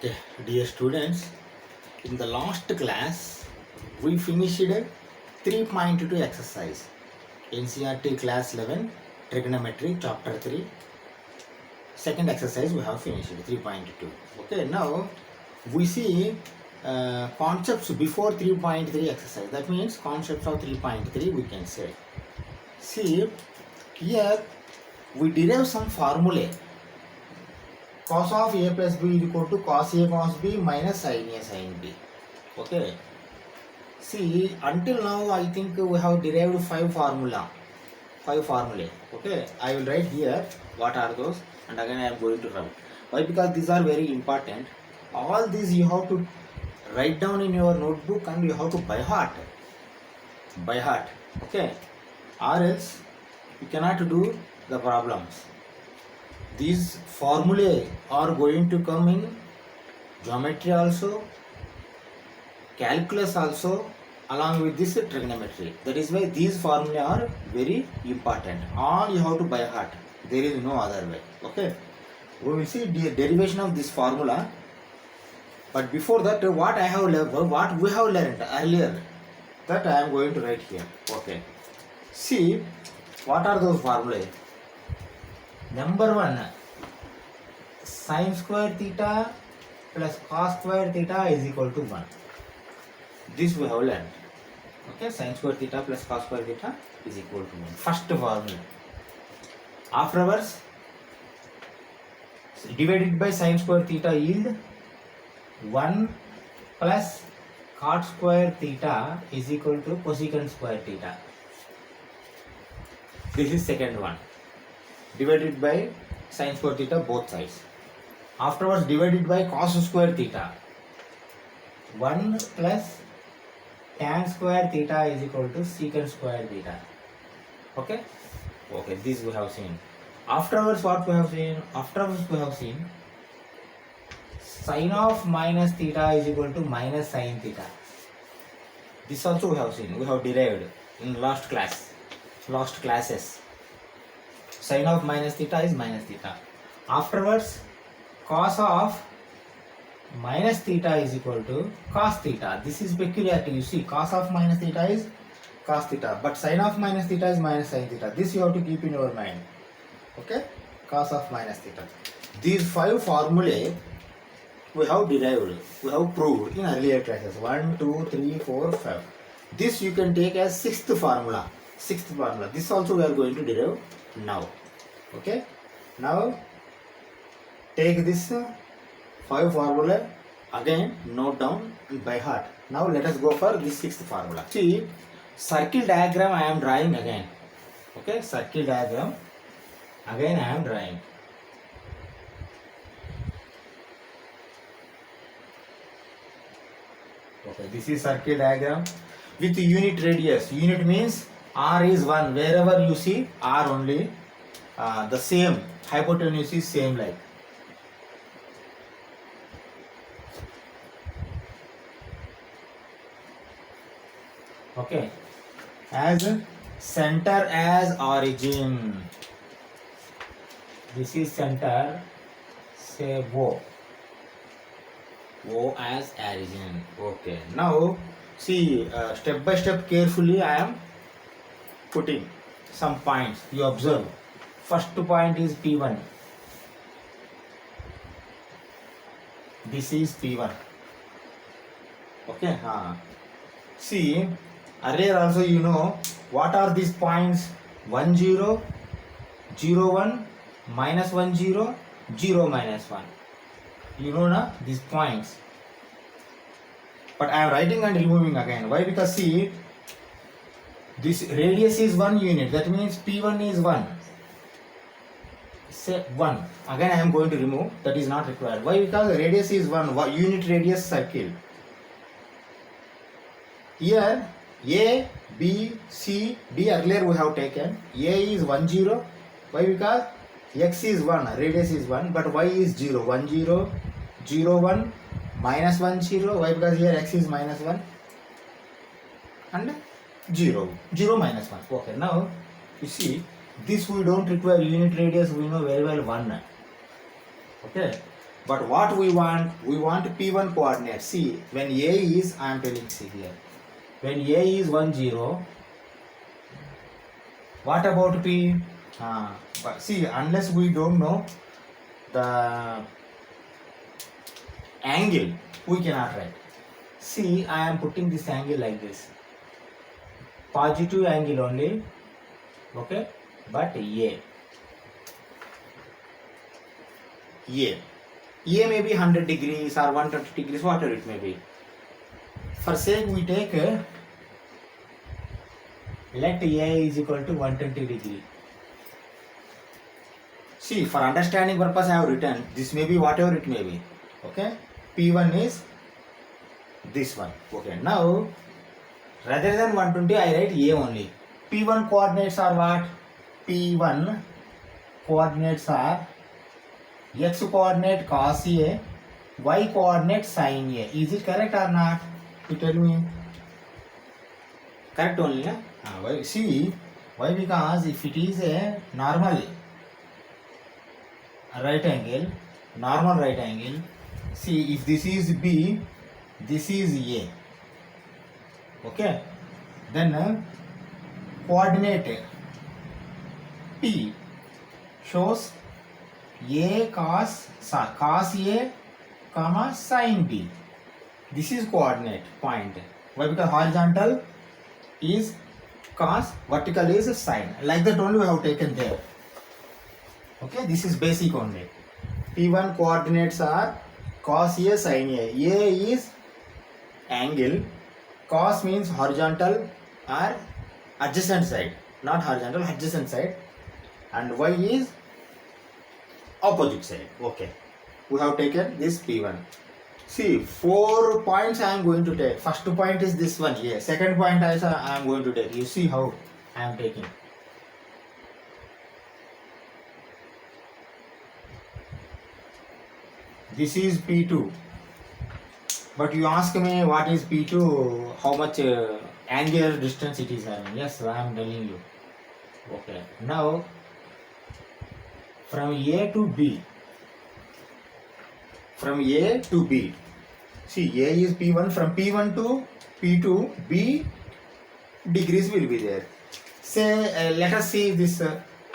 Okay, dear students, in the last class we finished 3.2 exercise NCERT class 11 trigonometry chapter 3 second exercise we have finished 3.2. Okay, now we see concepts before 3.3 exercise, that means concepts of 3.3 we can say. See here we derive some formulae. Cos of a plus b is equal to cos a cos b minus sin a sin b. Okay. See, until now I think we have derived 5 formulae. Okay. I will write here what are those, and again I am going to write. Why? Because these are very important. All these you have to write down in your notebook and you have to by heart. Okay. Or else you cannot do the problems. These formulae are going to come in geometry also, calculus also, along with this trigonometry. That is why these formulae are very important. All you have to by heart. There is no other way. Okay. We will see the derivation of this formula. But before that, what we have learned earlier, that I am going to write here. Okay. See, what are those formulae? Number 1, sin square theta plus cos square theta is equal to 1. This we have learned. Okay, sin square theta plus cos square theta is equal to 1. First formula. Afterwards, divided by sin square theta yield 1 plus cot square theta is equal to cosecant square theta. This is second one. Divided by sin square theta both sides. Afterwards, divided by cos square theta 1 plus tan square theta is equal to secant square theta. Okay, this we have seen. Afterwards, what we have seen? Afterwards we have seen sin of minus theta is equal to minus sin theta. This also we have seen. We have derived in last classes. Sin of minus theta is minus theta. Afterwards, cos of minus theta is equal to cos theta. This is peculiarity. You see, cos of minus theta is cos theta, but sin of minus theta is minus sin theta. This you have to keep in your mind. Okay, cos of minus theta. These 5 formulae we have derived, we have proved in earlier classes. 1, 2, 3, 4, 5. This you can take as sixth formula. This also we are going to derive now. Okay, now take this 5 formula again, note down by heart. Now let us go for this 6th formula. See, circle diagram I am drawing again. Okay, circle diagram again I am drawing. Okay, this is circle diagram with unit radius. Unit means R is 1. Wherever you see R only, the same hypotenuse is same like. Okay, as center as origin. This is center, say O as origin. Okay, now see, step by step carefully I am putting some points. You observe. First point is P1. This is P1. Okay. See, earlier also you know what are these points. 1 0, 0 1, minus 1 0, 0 minus 1. You know na these points. But I am writing and removing again. Why? Because see, this radius is 1 unit. That means P1 is 1. Say 1. Again I am going to remove. That is not required. Why? Because the radius is 1. Unit radius circle. Here A, B, C, D earlier we have taken. A is 1 0. Why? Because X is 1. Radius is 1. But Y is 0. 1 0, 0 1, minus 1 0. Why? Because here X is minus 1. And 0 minus 1. Okay, now you see, this we don't require unit radius, we know very well 1. Okay, But what we want P1 coordinate. See, when A is, I am telling, see here, when A is 1 0, what about P? But see, unless we don't know the angle, we cannot write. See, I am putting this angle like this, positive angle only, okay, but A may be 100 degrees or 120 degrees, whatever it may be. For sake we take, let A is equal to 120 degree. See, for understanding purpose I have written, this may be whatever it may be, okay. P1 is this one, okay. Now, rather than 120, I write A only. P1 coordinates are what? P1 coordinates are x coordinate cos A, y coordinate sin A. Is it correct or not? You tell me. Correct only, yeah? Why? See, why? Because if it is a normal right angle, see, if this is B, this is A, okay, then coordinate P shows A cos A comma sin B. This is coordinate point. Why? Because horizontal is cos, vertical is sin. Like that only we have taken there. Okay, this is basic only. P1 coordinates are cos A, sin A. A is angle, cos means horizontal or adjacent side, not horizontal, adjacent side, and y is opposite side. Okay, we have taken this P1. See, 4 points I am going to take. First point is this one here. Second point I am going to take. You see how I am taking. This is P2. But you ask me what is P2, how much angular distance it is having. Yes, I am telling you. Okay. Now, from A to B. See, A is P1. From P1 to P2, B degrees will be there. Say, let us see this.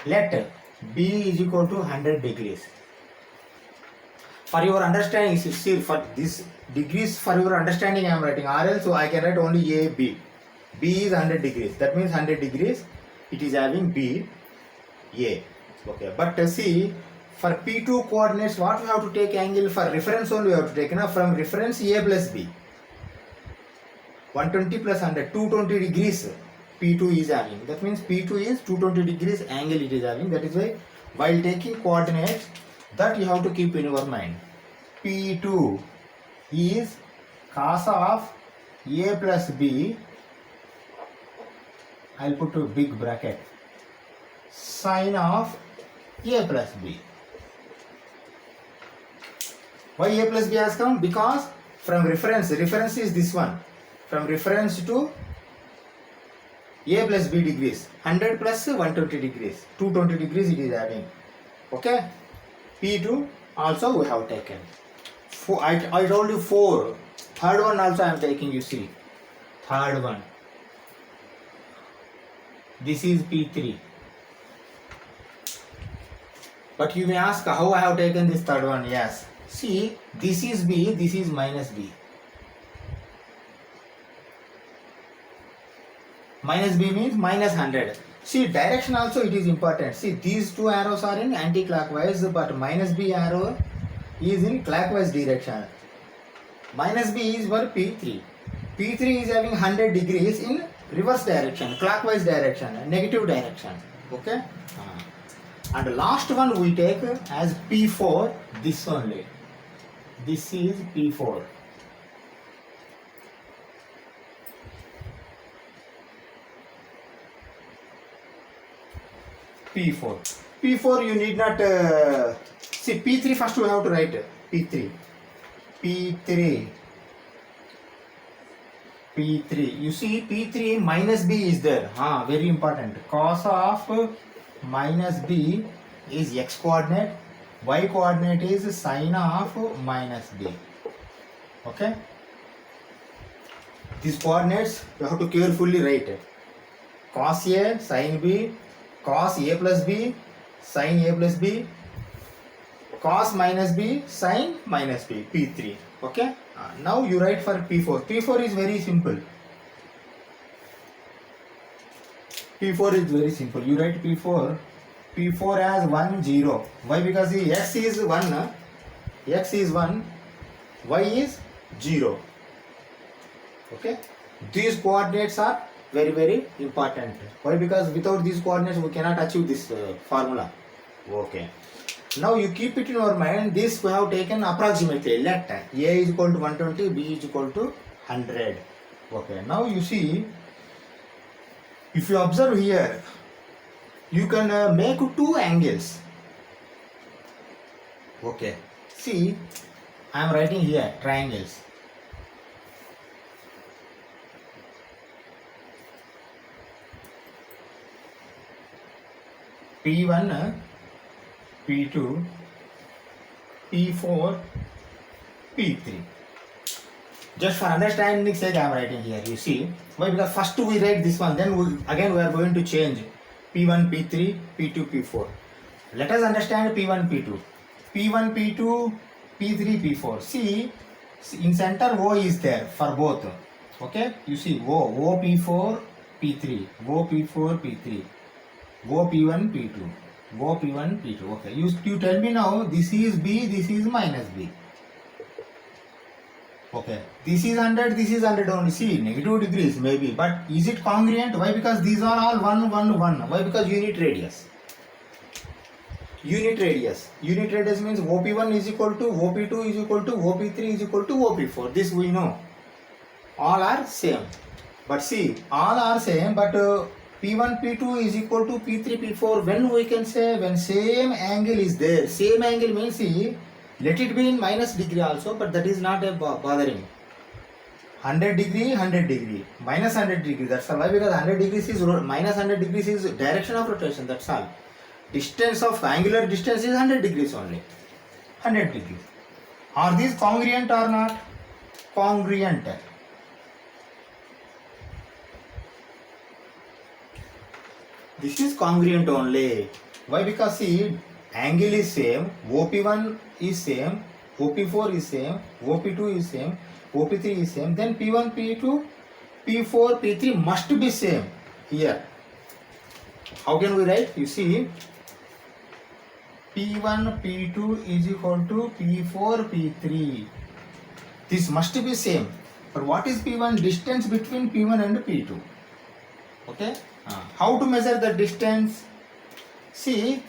Let B is equal to 100 degrees. For your understanding, see, for this degrees, for your understanding I am writing, or else so I can write only A, B. B is 100 degrees. That means 100 degrees it is having B, A. Okay, but see, for P2 coordinates, what we have to take angle? For reference only we have to take, now from reference A plus B. 120 plus 100, 220 degrees P2 is having. That means P2 is 220 degrees angle it is having. That is why while taking coordinates, that you have to keep in your mind. P2 is cos of A plus B. I'll put a big bracket. Sin of A plus B. Why A plus B has come? Because from reference is this one. From reference to A plus B degrees. 100 plus 120 degrees. 220 degrees it is having. Okay? P2 also we have taken. I told you 4. Third one also I am taking, you see. Third one. This is P3. But you may ask how I have taken this third one. Yes. See, this is B, this is minus B. Minus B means minus 100. See, direction also it is important. See, these two arrows are in anti-clockwise, but minus B arrow is in clockwise direction. Minus B is for P3. P3 is having 100 degrees in reverse direction, clockwise direction, negative direction. Okay? And the last one we take as P4, this only. This is P4. P4 you need not see. P3 first we have to write P3. You see, P3 minus B is there. Very important. Cos of minus B is x coordinate. Y coordinate is sine of minus b. Okay, these coordinates you have to carefully write. Cos a sin b, cos a plus b sin a plus b, cos minus b sin minus b, p3. Okay, now you write for p4. P4 is very simple. P4 is very simple. You write P4. P4 as 1 0. Why? Because the x is 1. X is 1. Y is 0. Okay. These coordinates are very important. Why? Because without these coordinates we cannot achieve this formula. Okay. Now you keep it in your mind. This we have taken approximately. Let A is equal to 120, B is equal to 100. Okay. Now you see, if you observe here, you can make two angles. Okay. See, I am writing here triangles. P1, P2, P4, P3. Just for understanding sake I am writing here. You see, why? Because first we write this one, then we are going to change P1, P3, P2, P4. Let us understand P1, P2. P1, P2, P3, P4. See, in center O is there for both. Okay, you see O P4, P3, O P4, P3, O P1, P2, O P1, P2. Okay, you tell me now, this is B, this is minus B. Okay, this is 100, this is 100 only. See, negative degrees maybe, but is it congruent? Why? Because these are all 1, 1, 1. Why? Because unit radius. Unit radius. Unit radius means OP1 is equal to OP2 is equal to OP3 is equal to OP4. This we know. All are same. But see, all are same, but P1, P2 is equal to P3, P4. When we can say, when same angle is there. Same angle means, see, let it be in minus degree also, but that is not a bothering. 100 degree, 100 degree, minus 100 degree. That's all. Why? Because 100 degrees is minus 100 degrees is direction of rotation. That's all. Distance of angular distance is 100 degrees only. 100 degrees. Are these congruent or not? Congruent. This is congruent only. Why? Because see, angle is same, OP1 is same, OP4 is same, OP2 is same, OP3 is same, then P1, P2, P4, P3 must be same here. How can we write? You see, P1, P2 is equal to P4, P3. This must be same. But what is P1? Distance between P1 and P2. Okay? How to measure the distance? See,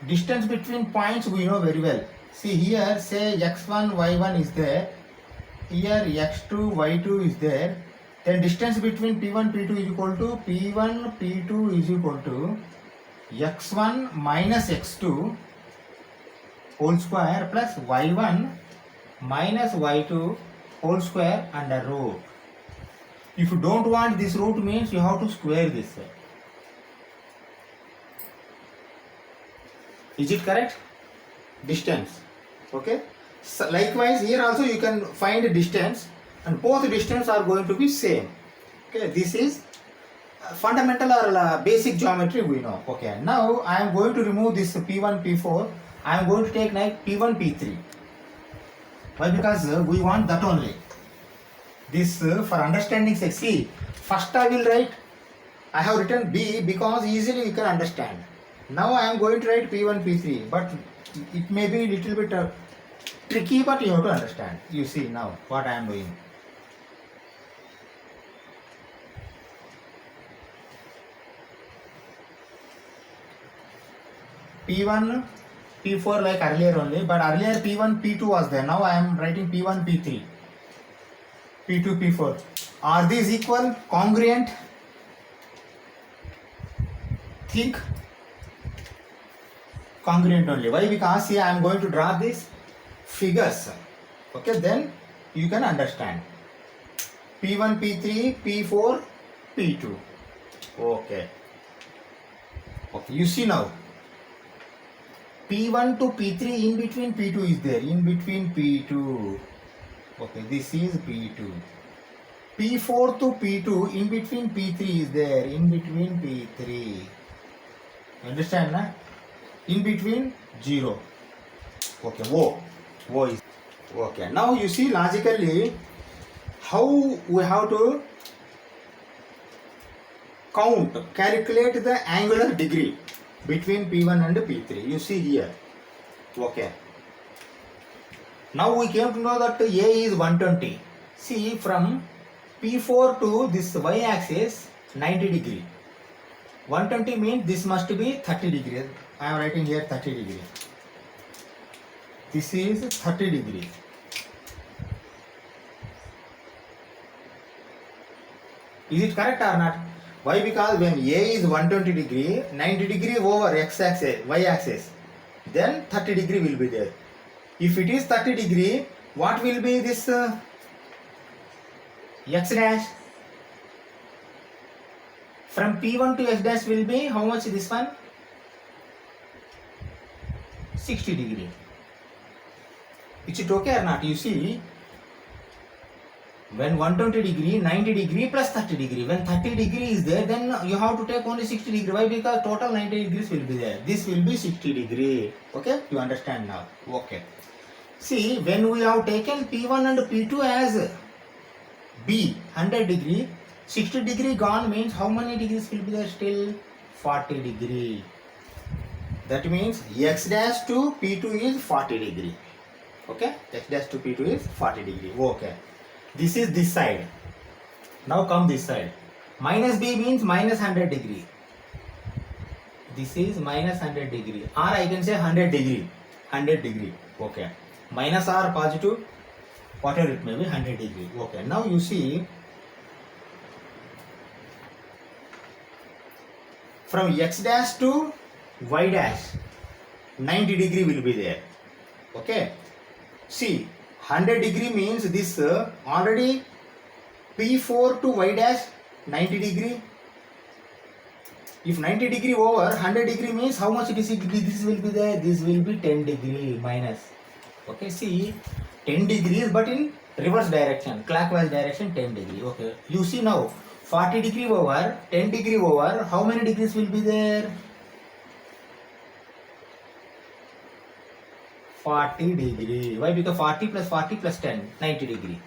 distance between points we know very well. See here, say x1, y1 is there. Here x2, y2 is there. Then distance between P1, P2 is equal to P1, P2 is equal to x1 minus x2 whole square plus y1 minus y2 whole square under root. If you don't want this root means you have to square this. Is it correct? Distance. Okay. So likewise here also you can find distance and both distance are going to be same. Okay. This is fundamental or basic geometry we know. Okay. Now I am going to remove this P1, P4. I am going to take like P1, P3. Why? Because we want that only. This for understanding sake. See, first I will write, I have written B because easily you can understand. Now I am going to write P1, P3, but it may be little bit tricky, but you have to understand. You see now what I am doing. P1, P4 like earlier only, but earlier P1, P2 was there. Now I am writing P1, P3, P2, P4. Are these equal, congruent? Think. Congruent only. Why? Because here I am going to draw these figures. Okay, then you can understand. P1, P3, P4, P2. Okay. Okay, you see now. P1 to P3, in between P2 is there, in between P2. Okay, this is P2. P4 to P2, in between P3 is there, in between P3. You understand, na? In between 0. Okay, O is. Okay, now you see logically how we have to calculate the angular degree between P1 and P3. You see here. Okay. Now we came to know that A is 120. See, from P4 to this y-axis 90 degree. 120 means this must be 30 degree. I am writing here 30 degree. This is 30 degree. Is it correct or not? Why? Because when A is 120 degree, 90 degree over x-axis, y-axis, then 30 degree will be there. If it is 30 degree, what will be this x dash? From P1 to x dash will be how much this one? 60 degree. Is it okay or not? You see, when 120 degree, 90 degree plus 30 degree. When 30 degree is there, then you have to take only 60 degree. Why? Because total 90 degrees will be there. This will be 60 degree. Okay? You understand now? Okay. See, when we have taken P1 and P2 as B, 100 degree, 60 degree gone means how many degrees will be there still? 40 degree. That means x dash to P2 is 40 degree. Okay? X dash to P2 is 40 degree. Okay. This is this side. Now come this side. Minus B means minus 100 degree. This is minus 100 degree. Or I can say 100 degree. 100 degree. Okay. Minus or positive, whatever it may be, 100 degree. Okay. Now you see, from x dash to y dash, 90 degree will be there. Okay. See, 100 degree means this already P4 to y dash 90 degree. If 90 degree over 100 degree means how much this will be there? This will be 10 degree minus. Okay, see, 10 degrees but in reverse direction, clockwise direction 10 degree. Okay, you see now 40 degree over 10 degree over how many degrees will be there? 40 degree. Why? Because 40 plus 10, 90 degree.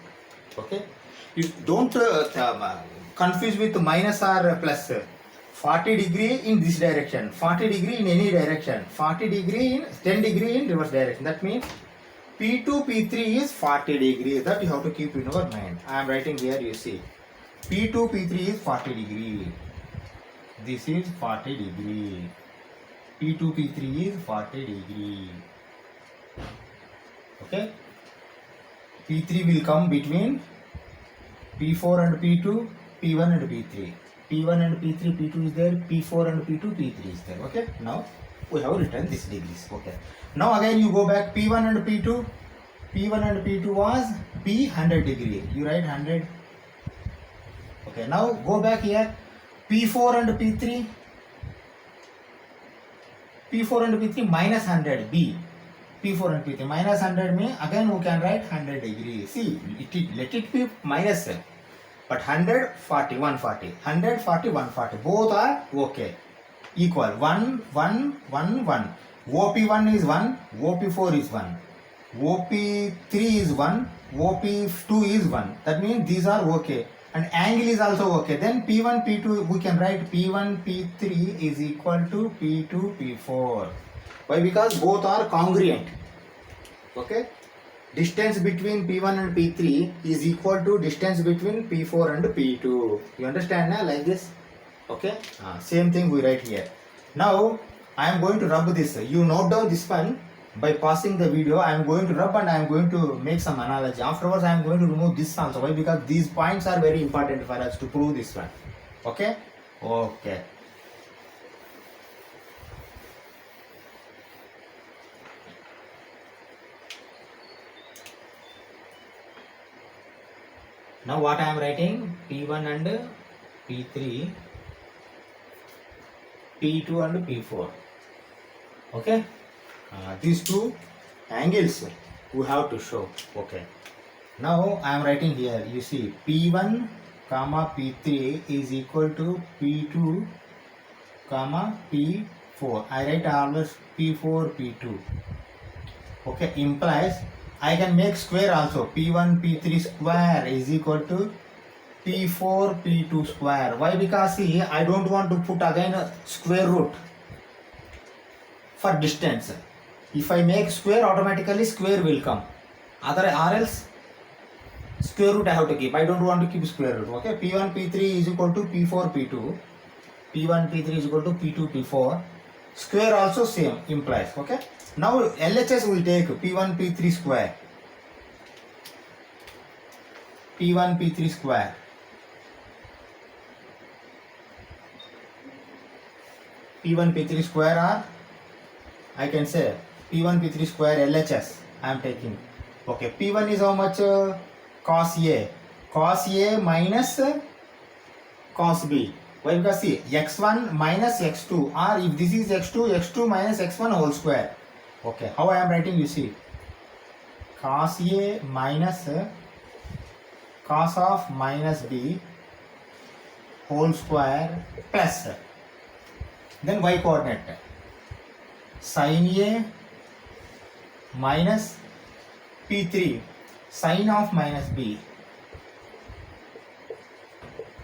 Okay. You don't confuse with minus or plus. 40 degree in this direction, 40 degree in any direction, 40 degree in 10 degree in reverse direction. That means P2, P3 is 40 degree. That you have to keep in your mind. I am writing here, you see. P2, P3 is 40 degree. This is 40 degree. P2, P3 is 40 degree. Okay. P3 will come between P4 and P2, P1 and P3. P1 and P3, P2 is there, P4 and P2, P3 is there. Okay. Now we have written this degrees. Okay. Now again you go back P1 and P2. P1 and P2 was B 100 degree. You write 100. Okay. Now go back here. P4 and P3. P4 and P3 minus 100 B. P4 and P3 minus 100 means again we can write 100 degree. See, let it be minus, but 100, 40, 140. 100, 40, 140. Both are okay. Equal. 1, 1, 1, 1. OP1 is 1. OP4 is 1. OP3 is 1. OP2 is 1. That means these are okay. And angle is also okay. Then P1, P2, we can write P1, P3 is equal to P2, P4. Why? Because both are congruent. Okay. Distance between P1 and P3 is equal to distance between P4 and P2. You understand now? Like this. Okay. Same thing we write here. Now I am going to rub this. You note down this one. By pausing the video, I am going to rub and I am going to make some analogy. Afterwards, I am going to remove this also. Why? Because these points are very important for us to prove this one. Okay? Okay. Now what I am writing? P1 and P3, P2 and P4. Okay? these two angles we have to show. Okay. Now I am writing here. You see, P1 comma P3 is equal to P2 comma P4. I write always P4 P2. Okay, implies I can make square also. P1 P3 square is equal to P4 P2 square. Why? Because see, I don't want to put again a square root for distance. If I make square, automatically square will come. Or else square root I have to keep. I don't want to keep square root. Okay, P1 P3 is equal to P4 P2. P1 P3 is equal to P2 P4. Square also same implies. Okay. Now LHS will take P1 P3 square. P1 P3 square. P1 P3 square, or I can say P1 P3 square LHS I am taking. Okay, P1 is how much? Cos A. Cos A minus cos B. Why? Because see, x1 minus x2, or if this is x2, x2 minus x1 whole square. Okay, how I am writing? You see, cos A minus cos of minus B whole square plus, then y coordinate, sin A minus P3 sin of minus B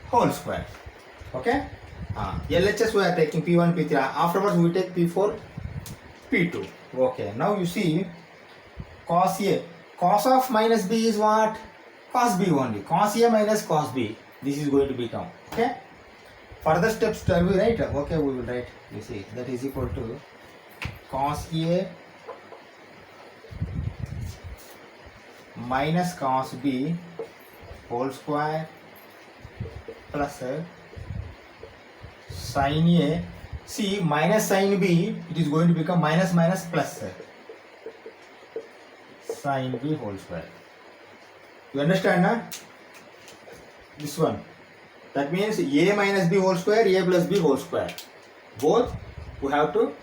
whole square. Okay. LHS we are taking P1 P3. Afterwards we take P4 P2. Okay. Now you see, cos A, cos of minus B is what? Cos B only. Cos A minus cos B. This is going to become. Okay. Further steps shall we write? Okay, we will write. You see, that is equal to cos A minus cos B whole square plus sin A. See, minus sin B, it is going to become minus minus plus sin B whole square. You understand, na? This one. That means A minus B whole square, A plus B whole square. Both we have to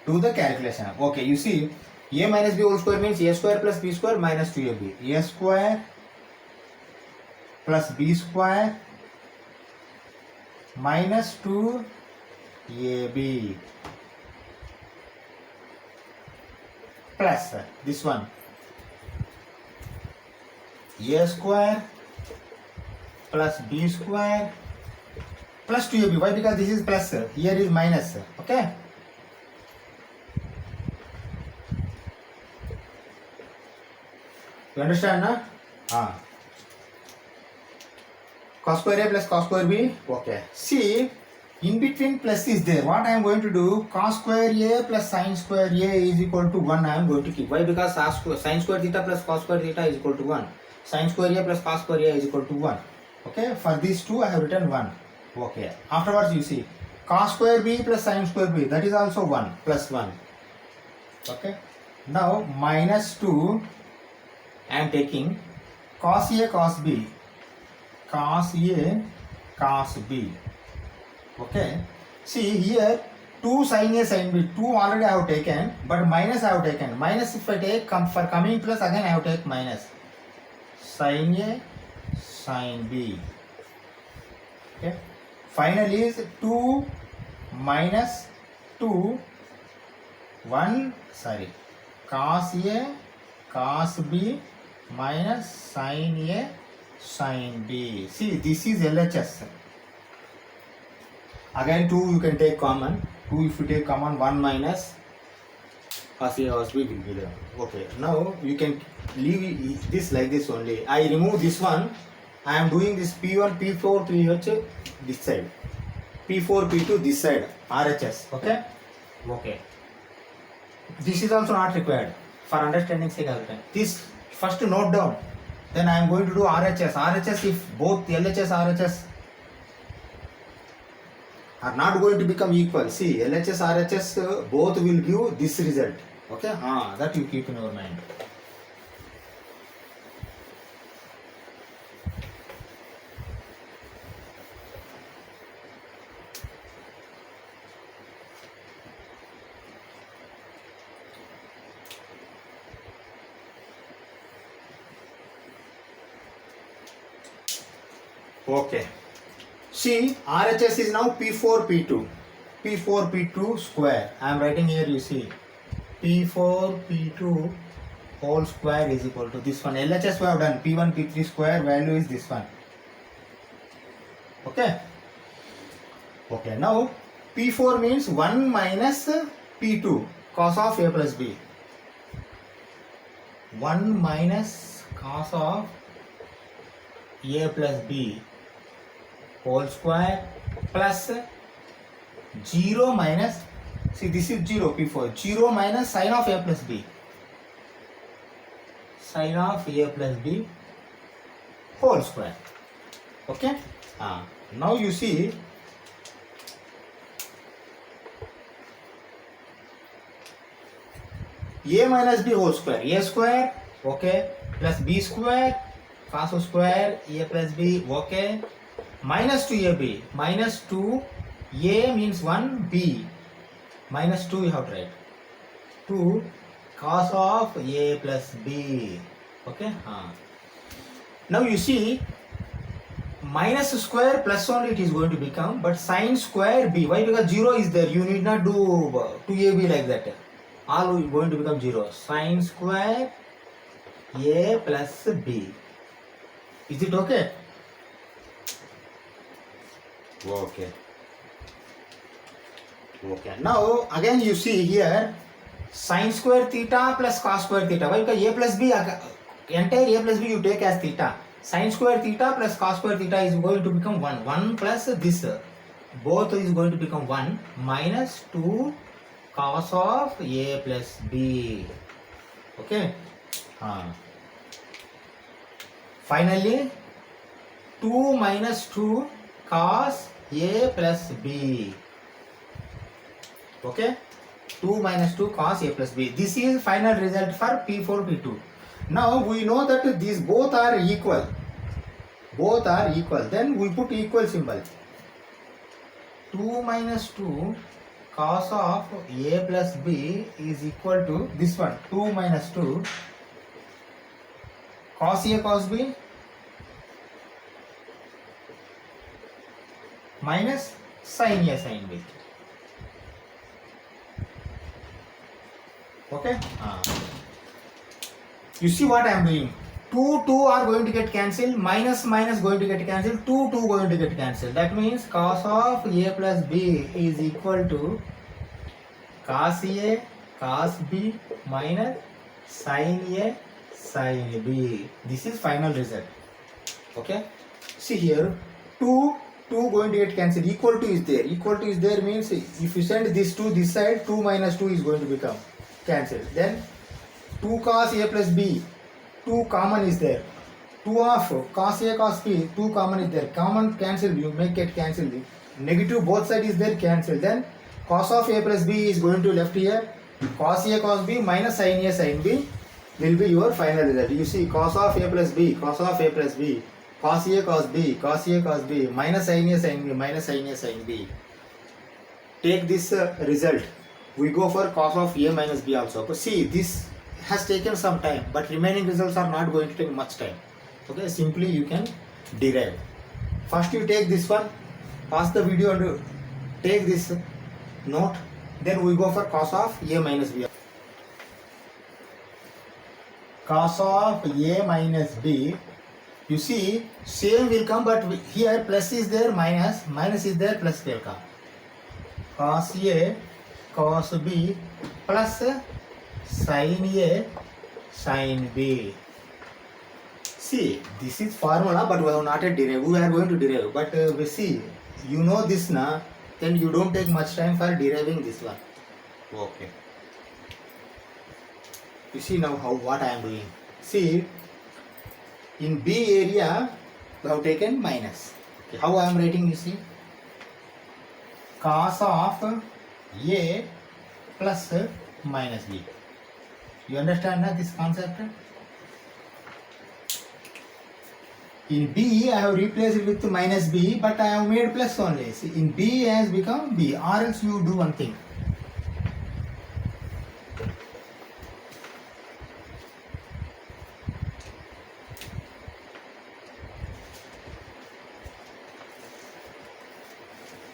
do the calculation. Okay, you see, A minus B whole square means A square plus B square minus 2AB. A square plus B square minus 2AB plus this one, A square plus B square plus 2AB. Why? Because this is plus, here is minus. Okay. You understand, na? Cos square A plus cos square B. Okay. See, in between plus is there. What I am going to do? Cos square A plus sin square A is equal to 1. I am going to keep. Why? Because sin square theta plus cos square theta is equal to 1. Sin square A plus cos square A is equal to 1. Okay. For these two, I have written 1. Okay. Afterwards, you see, cos square B plus sin square B. That is also 1 plus 1. Okay. Now minus 2. I am taking cos A cos B. Cos A cos B. Okay. See here, 2 sin A sin B. 2 already I have taken, but minus I have taken. Minus if I take, for coming plus again I have take minus. Sin A sin B. Okay. Finally is 2 minus 2 1 sorry cos A cos B minus sin A sin B. See, this is LHS. Again 2 you can take common. 2 if you take common, 1 minus cos A cos B will be there. Okay. Now you can leave this like this only. I remove this one. I am doing this P1 P4 PH this side. P4 P2 this side. RHS. Okay. Okay. This is also not required. For understanding sake, this first note down. Then I am going to do RHS. RHS, if both LHS RHS are not going to become equal. See, LHS RHS both will give this result. Okay, that you keep in your mind. Okay. See, RHS is now P4 P2. P4 P2 square. I am writing here, you see. P4 P2 whole square is equal to this one. LHS we have done. P1 P3 square value is this one. Okay. Okay. Now P4 means 1 minus P2 cos of A plus B. 1 minus cos of A plus B whole square plus 0 minus, see this is 0 P4, 0 minus sin of A plus B, sin of A plus B whole square. Okay. Now you see A minus B whole square, A square, okay, plus B square cos square A plus B, okay, minus 2AB, minus 2, A means 1, B, minus 2 you have to write, 2 cos of A plus B, okay. Now you see, minus square plus only it is going to become, but sin square B, why? Because 0 is there, you need not do 2AB like that, all is going to become 0, sin square A plus B. Is it okay? Okay. Okay. Now again you see here sin square theta plus cos square theta. Why? Because A plus B, entire A plus B you take as theta. Sin square theta plus cos square theta is going to become 1. 1 plus this, both is going to become 1 minus 2 cos of A plus B. Okay. Finally 2 minus 2 cos A plus B. Okay. 2 minus 2 cos A plus B. This is final result for P4 P2. Now we know that these both are equal. Both are equal. Then we put equal symbol. 2 minus 2 cos of A plus B is equal to this one. 2 minus 2 cos A cos B minus sin A sin B. Okay. You see what I am doing? 2 are going to get cancelled, minus going to get cancelled, 2 going to get cancelled. That means cos of A plus B is equal to cos A cos B minus sin A sin B. This is final result. Okay. See here, 2 going to get cancelled. Equal to is there. Equal to is there means if you send this to this side, 2 minus 2 is going to become cancelled. Then 2 cos A plus B, 2 common is there. 2 of cos A cos B, 2 common is there. Common cancelled, you make it cancelled. Negative both side is there, cancelled. Then cos of A plus B is going to left here. Cos A cos B minus sin A sin B will be your final result. You see cos of A plus B, cos of A plus B, cos A cos B, cos A cos B, minus sin A sin B, minus sin A sin B. Take this result. We go for cos of A minus B also. But see, this has taken some time, but remaining results are not going to take much time. Okay, simply you can derive. First you take this one, pause the video and take this note. Then we go for cos of A minus B. Cos of A minus B, you see same will come, but here plus is there, minus is there, plus will come. Cos A cos B plus sin A sin B. See, this is formula, but we have not yet derived. We are going to derive, but we see, you know this now, then you don't take much time for deriving this one. Okay. You see now what I am doing. See, in B area we have taken minus. Okay, how I am writing, you see, cos of A plus minus B. You understand now this concept? In B I have replaced it with minus B, but I have made plus only. See, in B has become B, or else you do one thing.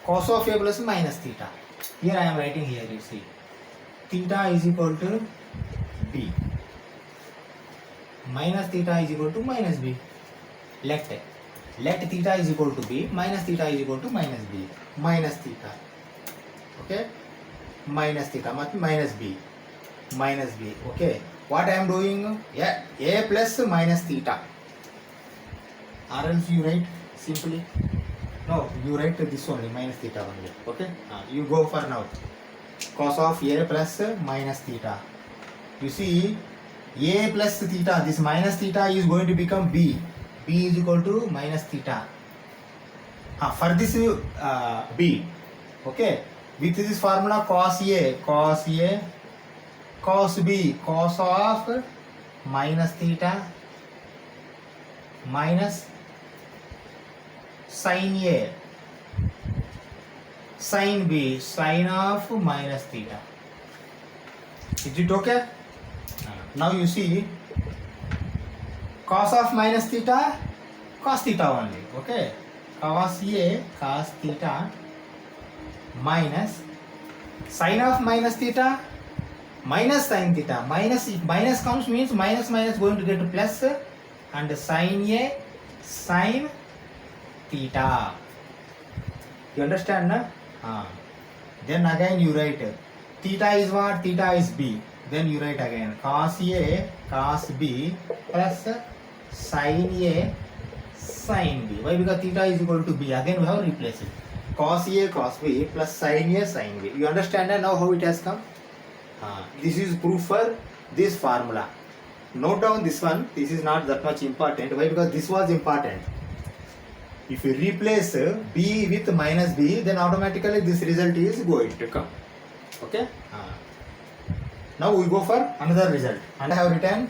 cos of a plus minus theta. Here I am writing here, you see. Theta is equal to b. Minus theta is equal to minus b. Let theta is equal to b, minus theta is equal to minus b. Minus theta. Okay? Minus theta, minus b. Minus b. Okay? What I am doing? Yeah, a plus minus theta. Or else you write simply. No, you write this only, minus theta only. Okay? You go for now. Cos of a plus minus theta. You see, a plus theta, this minus theta is going to become b. B is equal to minus theta. For this b. Okay? With this formula cos a, cos b, cos of minus theta minus sin a, sin b, sin of minus theta. Is it okay? Now you see, cos of minus theta, cos theta only. Okay? Cos a, cos theta minus sin of minus theta minus sin theta. Minus comes means minus going to get to plus, and sin a, sin theta. You understand, na? Then again you write theta is what? Theta is b. Then you write again cos a, cos b plus sin a, sin b. Why? Because theta is equal to b. Again we have replaced it. Cos a, cos b plus sin a, sin b. You understand now how it has come? This is proof for this formula. Note down this one. This is not that much important. Why? Because this was important. If you replace b with minus b, then automatically this result is going to come. Okay? Now we go for another result. And I have written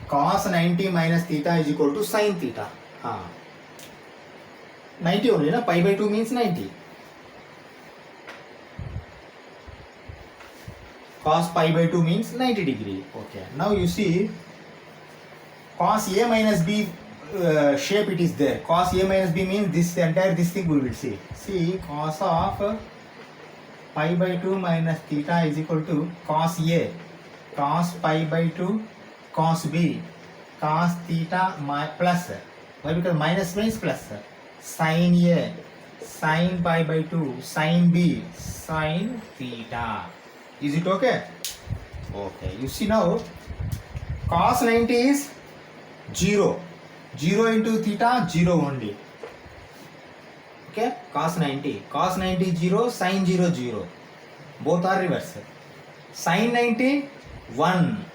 cos 90 minus theta is equal to sin theta. 90 only, na? Pi by 2 means 90. Cos pi by 2 means 90 degree. Okay. Now you see, cos a minus b shape it is there. Cos a minus b means this entire this thing we will see. See, cos of pi by 2 minus theta is equal to cos a, cos pi by 2, cos b, cos theta plus. Why? Because minus means plus. Sin a, sin pi by 2, sin b, sin theta. Is it okay? Okay. You see now, cos 90 is 0. 0 into theta, 0 only. Okay? Cos 90. Cos 90 0, sin 0 0. Both are reversed. Sin 90 1.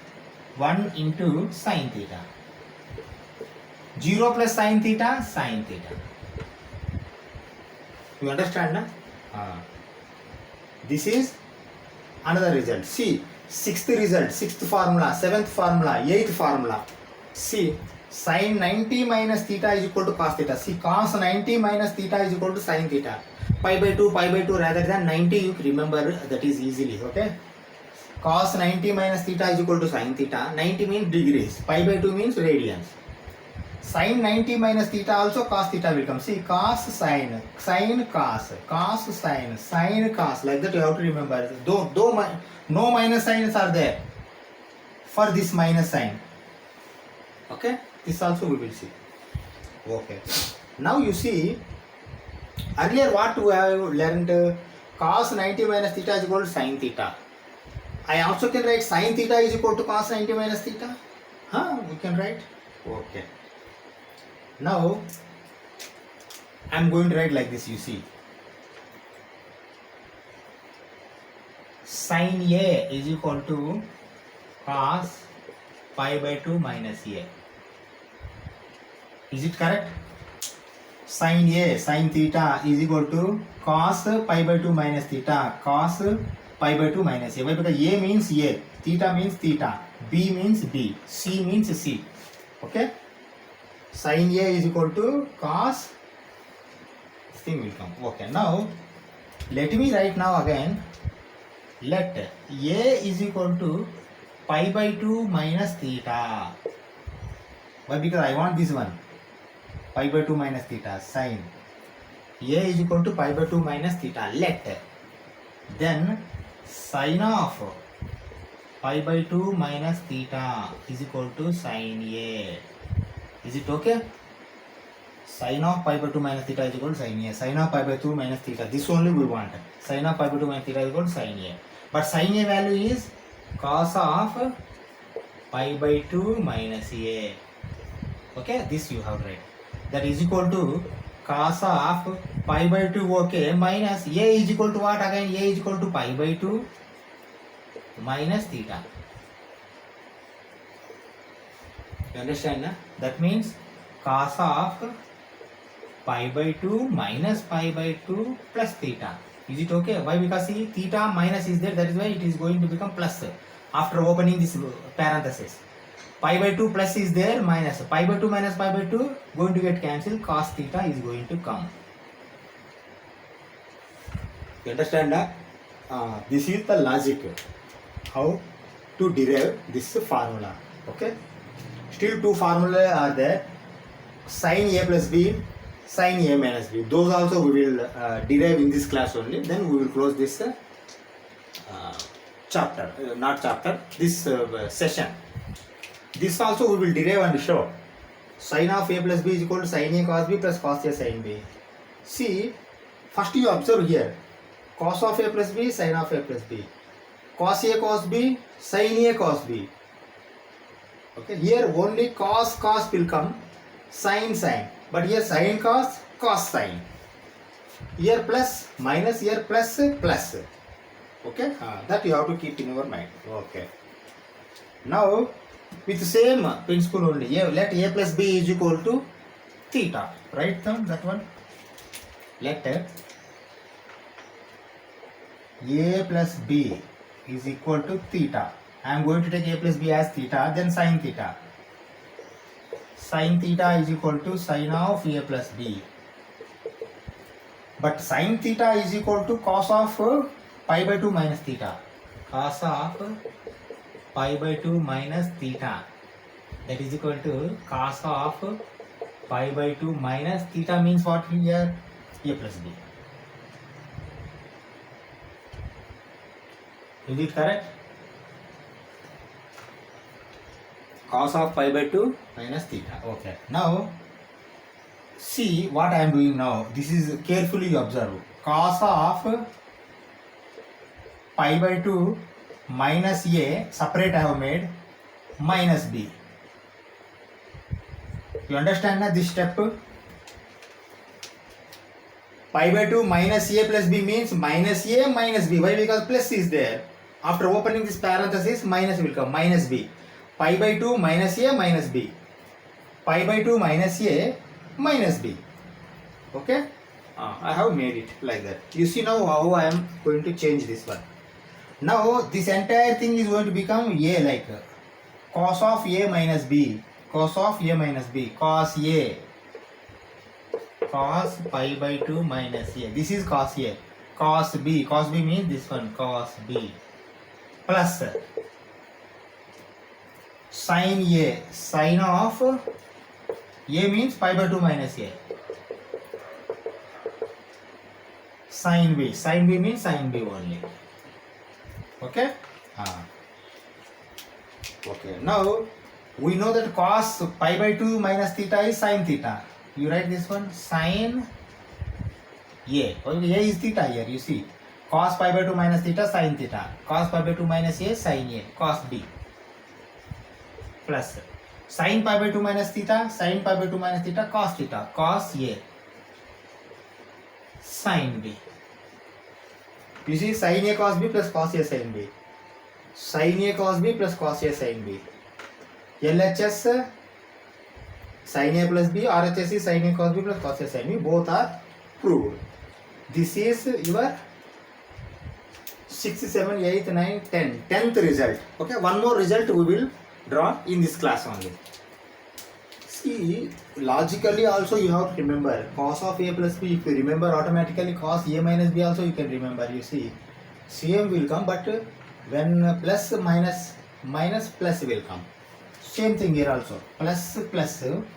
1 into sin theta. 0 plus sin theta, sin theta. You understand, na? This is another result. See, sixth result, sixth formula, seventh formula, eighth formula. See, sin 90 minus theta is equal to cos theta. See, cos 90 minus theta is equal to sin theta. Pi by 2 rather than 90, you remember that is easily. Okay? Cos 90 minus theta is equal to sin theta. 90 means degrees. Pi by 2 means radians. Sin 90 minus theta also cos theta will come. See, cos sin, sin cos, cos sin, sin cos. Like that you have to remember. Though no minus signs are there for this minus sign. Okay? This also we will see. Okay. Now you see, earlier what we have learned, cos 90 minus theta is equal to sin theta. I also can write sin theta is equal to cos 90 minus theta. We can write. Okay. Now, I am going to write like this, you see. Sin A is equal to cos pi by 2 minus A. Is it correct? Sin A, sin theta is equal to cos pi by 2 minus theta, cos pi by 2 minus A. Why? Because A means A, theta means theta, B means B, C means C. Okay? Sin A is equal to cos, this thing will come. Okay, now let me write now again. Let A is equal to pi by 2 minus theta. Why? Because I want this one. Pi by 2 minus theta, sin. A is equal to pi by 2 minus theta. Let then sine of pi by 2 minus theta is equal to sine A. Is it okay? Sine of pi by 2 minus theta is equal to sine A. Sine of pi by 2 minus theta. This only we want. Sine of pi by 2 minus theta is equal to sine A. But sine A value is cos of pi by 2 minus A. Okay, this you have read. That is equal to cos of pi by 2, okay, minus A is equal to what again? A is equal to pi by 2 minus theta. You understand? Na? That means cos of pi by 2 minus pi by 2 plus theta. Is it okay? Why? Because see, theta minus is there, that is why it is going to become plus after opening this parenthesis. Pi by 2 plus is there, minus pi by 2 minus pi by 2 going to get cancelled, cos theta is going to come. You understand that? This is the logic how to derive this formula. Okay, still two formulae are there, sin A plus B, sin A minus B. Those also we will derive in this class only. Then we will close this chapter, not chapter, this session. This also we will derive and show. Sin of A plus B is equal to sin A cos B plus cos A sin B. See, first you observe here, cos of A plus B, sin of A plus B. Cos A cos B, sin A cos B. Okay, here only cos will come, sin. But here sin cos sin. Here plus minus, here plus. Okay, that you have to keep in your mind. Okay. Now with the same principle only, let A plus B is equal to theta. Write down that one. Let A plus B is equal to theta. I am going to take A plus B as theta, then sin theta. Sin theta is equal to sin of A plus B. But sin theta is equal to cos of pi by 2 minus theta. Cos of pi by 2 minus theta. That is equal to cos of pi by 2 minus theta means what here? A plus B. Is it correct? Cos of pi by 2 minus theta. Okay. Now, see what I am doing now. This is carefully observe. Cos of pi by 2 minus A, separate I have made, minus B. You understand now this step? Pi by 2 minus A plus B means minus A minus B. Why? Because plus is there. After opening this parenthesis, minus will come, minus B. Pi by 2 minus A minus B. Pi by 2 minus A minus B. Okay? I have made it like that. You see now how I am going to change this one. Now this entire thing is going to become A, like cos of A minus B. Cos of A minus B. Cos A. Cos pi by 2 minus A. This is cos A. Cos B. Cos B means this one, cos B. Plus sin A. Sin of A means pi by 2 minus A. Sin B. Sin B means sin B only. Okay? Okay. Now we know that cos pi by 2 minus theta is sin theta. You write this one, sin A. Okay, A is theta here, you see. Cos pi by 2 minus theta, sin theta. Cos pi by 2 minus A, sin A. Cos B. Plus sin pi by 2 minus theta, sin pi by 2 minus theta, cos theta. Cos A. Sin B. You see, sin A cos B plus cos A sin B. Sin A cos B plus cos A sin B. LHS sin A plus B, RHS is sin A cos B plus cos A sin B. Both are proved. This is your 6th, 7th, 8th, 9th, 10th. 10th result. Okay, one more result we will draw in this class only. See, logically also you have to remember cos of A plus B. If you remember automatically cos A minus B also you can remember. You see, same will come, but when plus minus plus will come. Same thing here also. Plus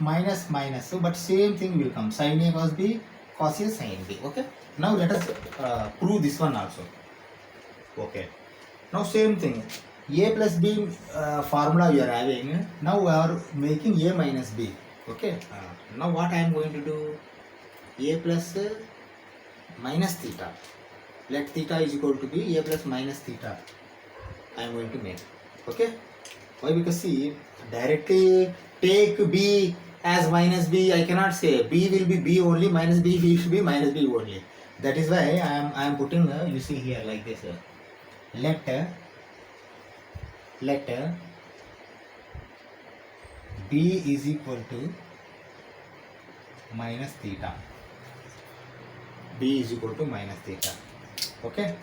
minus, but same thing will come. Sin A cos B, cos A sin B. Okay. Now let us prove this one also. Okay. Now same thing. A plus B formula we are having. Now we are making A minus B. Okay. Now what I am going to do? A plus minus theta. Let theta is equal to be A plus minus theta. I am going to make. Okay. Why? Because see, directly take B as minus B. I cannot say B will be B only, minus B should be minus B only. That is why I am putting you see here like this. Let B is equal to minus theta. B is equal to minus theta. Okay.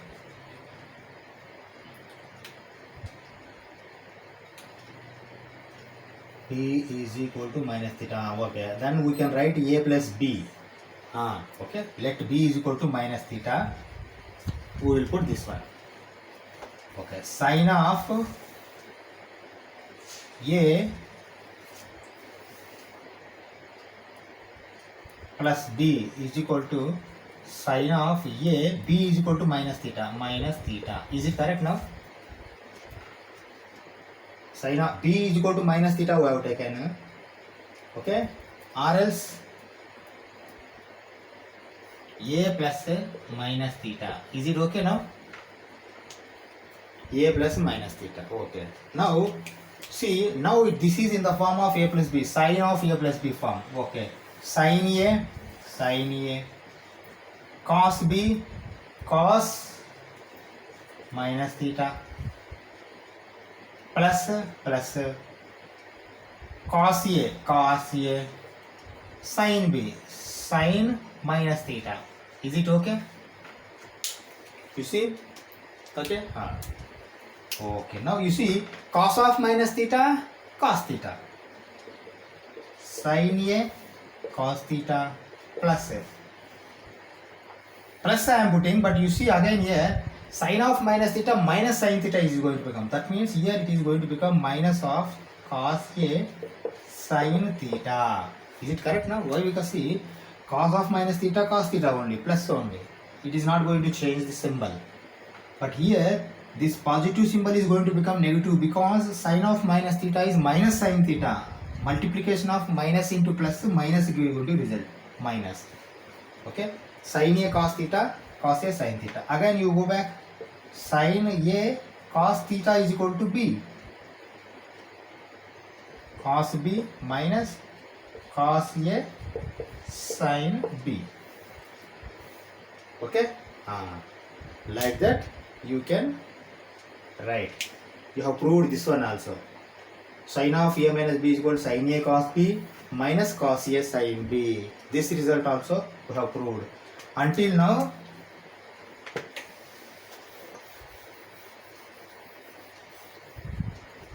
B is equal to minus theta. Okay. Then we can write A plus B. Okay. Let B is equal to minus theta. We will put this one. Okay. Sine of A plus B is equal to sine of A. B is equal to minus theta. Minus theta. Is it correct now? Sine of B is equal to minus theta we have taken. Okay. Or else A plus minus theta. Is it okay now? A plus minus theta. Okay. Now see, now this is in the form of A plus B. Sine of A plus B form. Okay. Sine A, cos B, cos minus theta, plus cos A, sin B, sin minus theta. Is it okay? You see? Okay. Okay. Now you see, cos of minus theta, cos theta, sin A, cos theta, plus I am putting, but you see again here, sin of minus theta minus sin theta is going to become. That means here it is going to become minus of cos A sin theta. Is it correct now? Why? Because see, cos of minus theta, cos theta only, plus only. It is not going to change the symbol. But here, this positive symbol is going to become negative because sin of minus theta is minus sin theta. Multiplication of minus into plus, minus is going to result. Minus. Okay. Sin A cos theta, cos A sin theta. Again you go back. Sin A cos theta is equal to B. Cos B minus cos A sin B. Okay. Like that you can write. You have proved this one also. Sin of A minus B is equal to sin A cos B minus cos A sin B. This result also we have proved. Until now,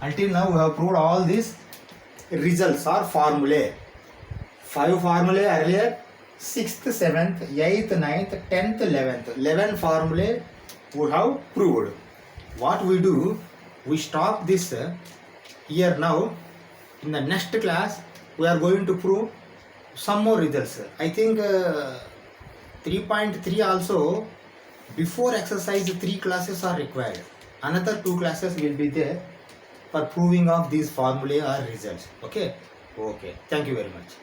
we have proved all these results or formulae. 5 formulae earlier, 6th, 7th, 8th, 9th, 10th, 11th. 11 formulae we have proved. What we do, we stop this here now. In the next class, we are going to prove some more results. I think 3.3 also, before exercise 3 classes are required. Another 2 classes will be there for proving of these formulae or results. Okay. Thank you very much.